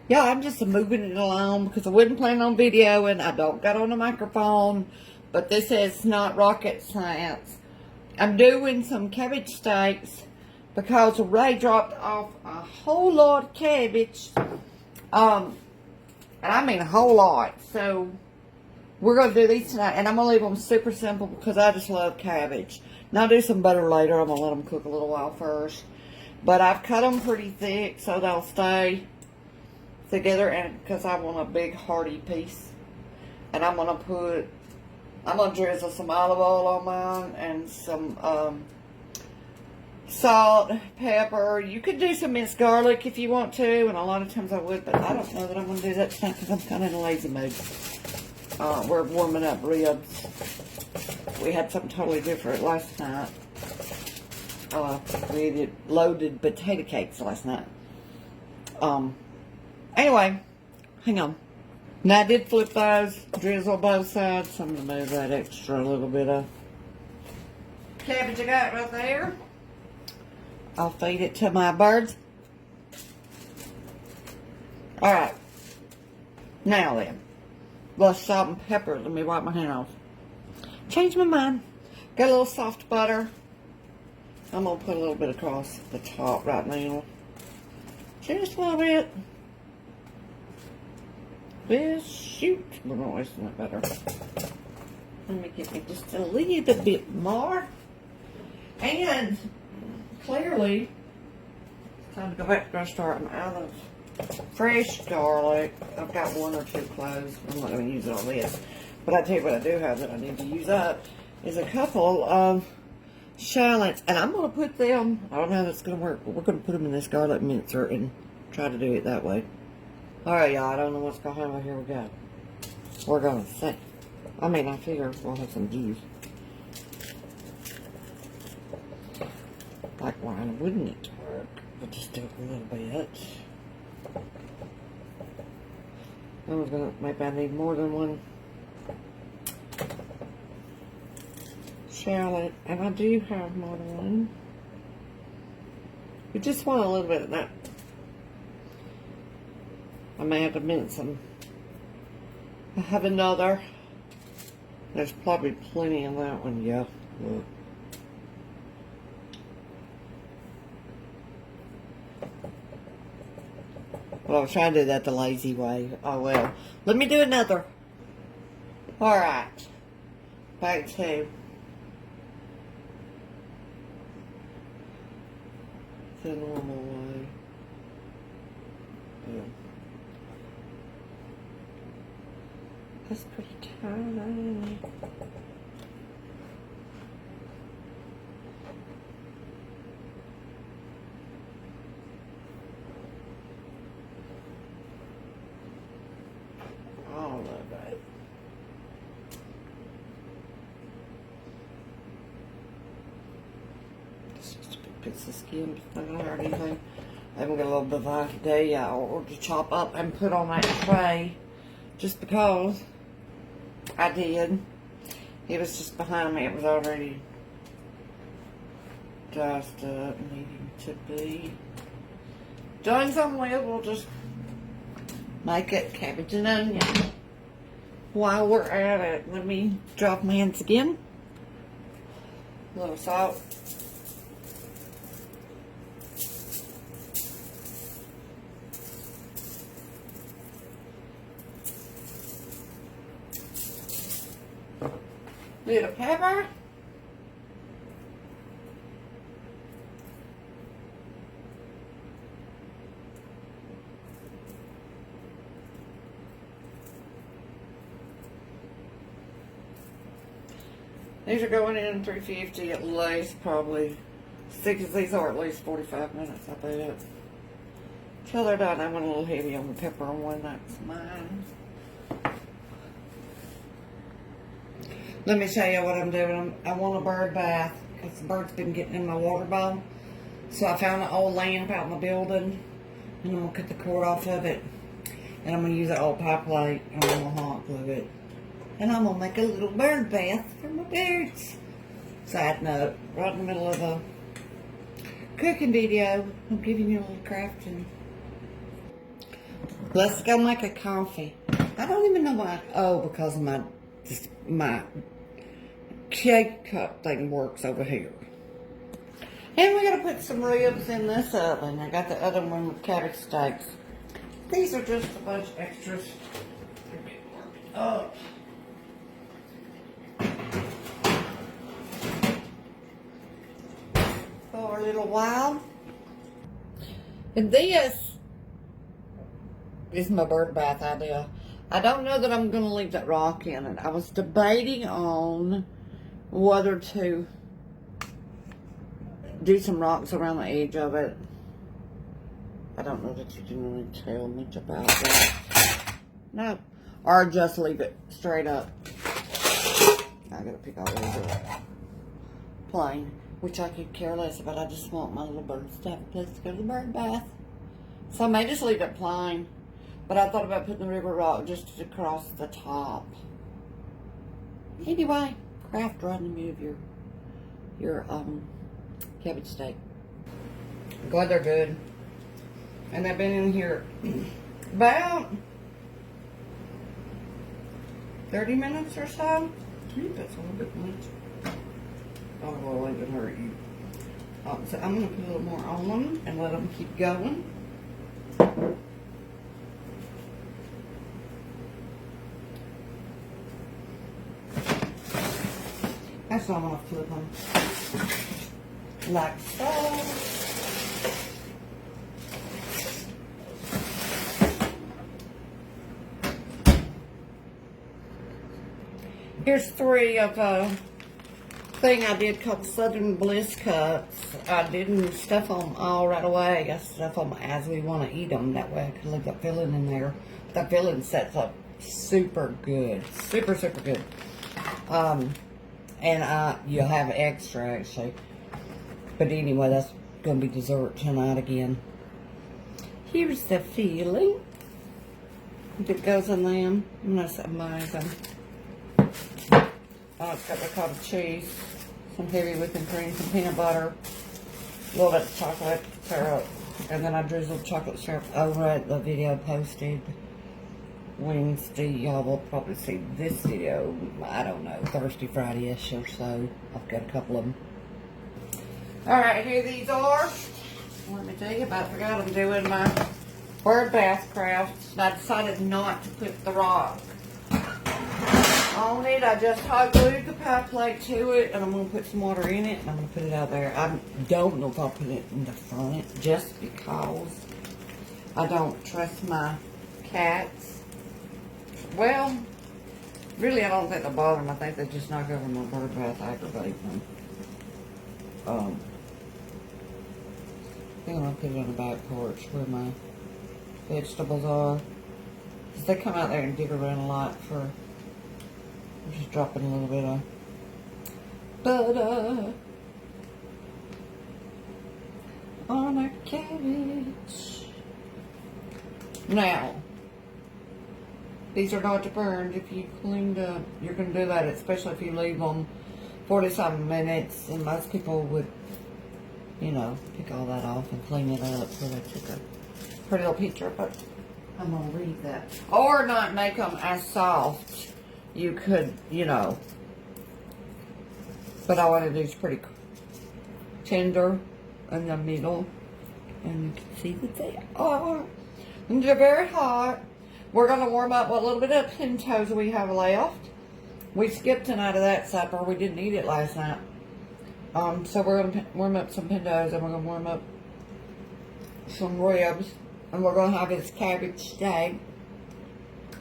Yeah, I'm just moving it along because I wasn't planning on videoing. I don't got on the microphone, but this is not rocket science. I'm doing some cabbage steaks because Ray dropped off a whole lot of cabbage. And I mean a whole lot. So we're going to do these tonight, and I'm going to leave them super simple because I just love cabbage. Now I'll do some butter later. I'm going to let them cook a little while first. But I've cut them pretty thick so they'll stay together, and because I want a big hearty piece. And I'm going to drizzle some olive oil on mine and some salt, pepper. You could do some minced garlic if you want to, and a lot of times I would, but I don't know that I'm going to do that tonight because I'm kind of in a lazy mood. We're warming up ribs. We had something totally different last night. We did loaded potato cakes last night. Anyway, hang on. Now I did flip those, drizzle both sides. So I'm going to move that extra little bit of cabbage I got right there. I'll feed it to my birds. Alright. Now then. Let's salt and pepper. Let me wipe my hand off. Changed my mind. Got a little soft butter. I'm going to put a little bit across the top right now. Just a little bit. Shoot. We're not wasting that butter. Let me get me just a little bit more. And clearly, it's time to go back to the grocery store. I'm out of fresh garlic. I've got one or two cloves. I'm not going to use it on this. But I tell you what I do have that I need to use up is a couple of shallots. And I'm going to put them, I don't know how that's going to work, but we're going to put them in this garlic mincer and try to do it that way. Alright, y'all, I don't know what's going to happen, but here we go. We're going to see. I mean, I figure we'll have some juice. Like wine, wouldn't it work? But just do it a little bit. I was going to, maybe I need more than one shallot. And I do have more than one. We just want a little bit of that. I may have to mince them. I have another. There's probably plenty in that one. Yeah. Look. Well, I was trying to do that the lazy way. Oh well. Let me do another. Alright. Back to the normal way. Yeah. That's pretty tiny. All of it. It's just a big piece of skin. It's not gonna hurt anything. I haven't got a little bit of that today. I ordered to chop up and put on that tray just because I did. It was just behind me. It was already diced up, needing to be done something with. We'll just make it cabbage and onion. While we're at it, let me drop my hands again. A little salt. Little pepper. These are going in 350 at least, probably. These are at least 45 minutes, I bet. Till they're done, I went a little heavy on the pepper on one. That's mine. Let me show you what I'm doing. I want a bird bath because the bird's been getting in my water bowl. So I found an old lamp out in the building, and I'm going to cut the cord off of it. And I'm going to use that old pie plate, and I'm going to hot glue it. And I'm going to make a little bird bath for my birds. Side note, right in the middle of a cooking video, I'm giving you a little crafting. Let's go make a coffee. I don't even know why. Oh, because my cake cut thing works over here. And we gotta put some ribs in this oven. I got the other one with cabbage steaks. These are just a bunch of extras. Oh. For a little while. And this is my bird bath idea. I don't know that I'm gonna leave that rock in it. I was debating on whether to do some rocks around the edge of it. I don't know that you didn't really tell much about that. No. Or just leave it straight up. I gotta pick all these up. Plain. Which I could care less about. I just want my little birds to have a place to go to the bird bath. So I may just leave it plain. But I thought about putting the river rock just across the top. Anyway, craft running me of your cabbage steak. I'm glad they're good. And I've been in here about 30 minutes or so. I think that's a little bit much. Oh, well, it would hurt you. So I'm going to put a little more on them and let them keep going. That's not going to flip them. Like so. Here's 3 of a thing I did called Southern Bliss cuts. I didn't stuff them all right away. I stuff them as we want to eat them. That way I can leave that filling in there. The filling sets up super good. Super, super good. And you'll have extra actually. But anyway, that's going to be dessert tonight again. Here's the filling that goes in them. That's amazing. Oh, it's got ricotta cheese, some heavy whipping cream, some peanut butter, a little bit of chocolate syrup, and then I drizzled chocolate syrup over it. The video posted Wednesday. Y'all will probably see this video, I don't know, Thursday, Friday-ish or so. I've got a couple of them. Alright, here these are. Let me tell you about, I forgot I'm doing my bird bath craft. And I decided not to put the rock on it. I just hot glued the pie plate to it, and I'm going to put some water in it, and I'm going to put it out there. I don't know if I'll put it in the front, just because I don't trust my cats. Well, really, I don't think they'll bother them. I think they just knock over my bird bath, aggravate them. I think I'm going to put it on the back porch where my vegetables are. Because they come out there and dig around a lot for... I'm just dropping a little bit of butter on our cabbage. Now, these are not to burn. If you cleaned up, you're going to do that, especially if you leave them 40-something minutes. And most people would, you know, pick all that off and clean it up so they took a pretty little picture. But I'm going to leave that. Or not make them as soft. You could, you know, but I want to do is pretty tender in the middle, and you can see that they are. And they're very hot. We're going to warm up a little bit of pintos we have left. We skipped tonight of that supper. We didn't eat it last night. So we're going to warm up some pintos, and we're going to warm up some ribs, and we're going to have this cabbage steak.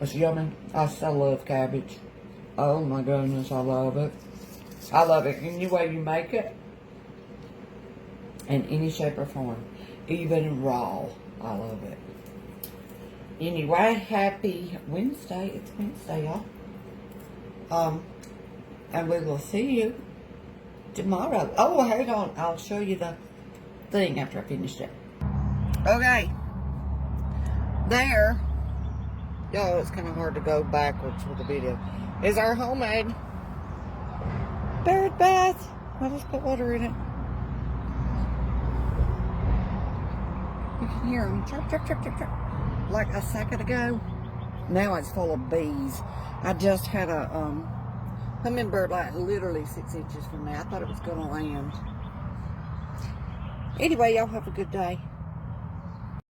It's yummy. I so love cabbage. Oh my goodness, I love it. I love it any way you make it. In any shape or form. Even raw. I love it. Anyway, happy Wednesday. It's Wednesday, y'all. And we will see you tomorrow. Oh, hang on. I'll show you the thing after I finish it. Okay. There. Yo, it's kind of hard to go backwards with the video. Is our homemade bird bath. I'll just put water in it. You can hear them chirp, chirp, chirp, chirp, chirp. like a second ago. Now it's full of bees. I just had a hummingbird like literally 6 inches from me. I thought it was going to land. Anyway, y'all have a good day.